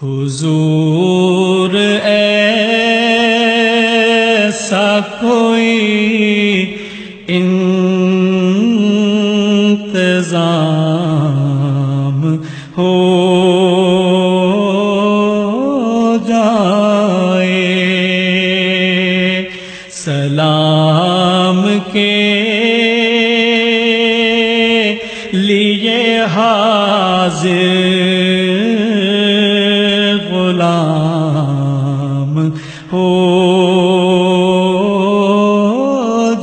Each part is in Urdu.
حضور ایسا کوئی انتظام ہو جائے، سلام کے لیے حاضر غلام ہو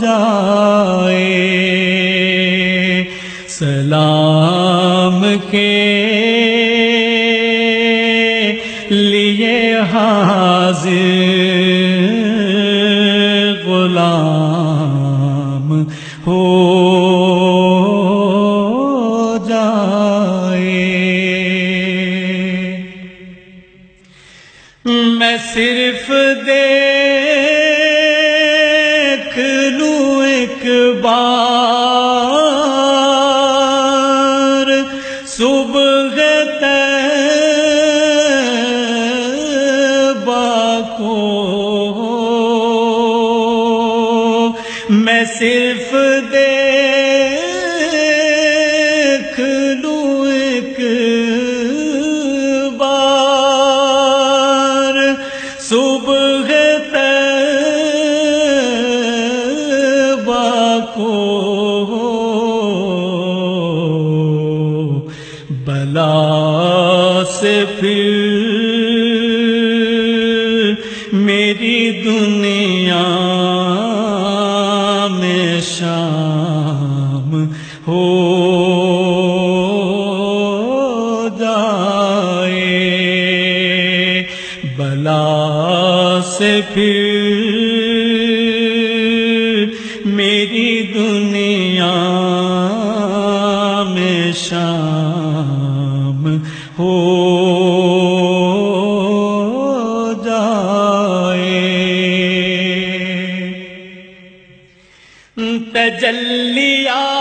جائے، سلام کے لیے حاضر غلام ہو میں صرف دیکھ لوں ایک بار صبح طیبہ کو، میں صرف دیکھ لوں ایک صبح طیبہ کو، بلا سے پھر میری دنیا میں شام ہو جائے، بلا سے پھر میری دنیا میں شام ہو جائے، تجلیات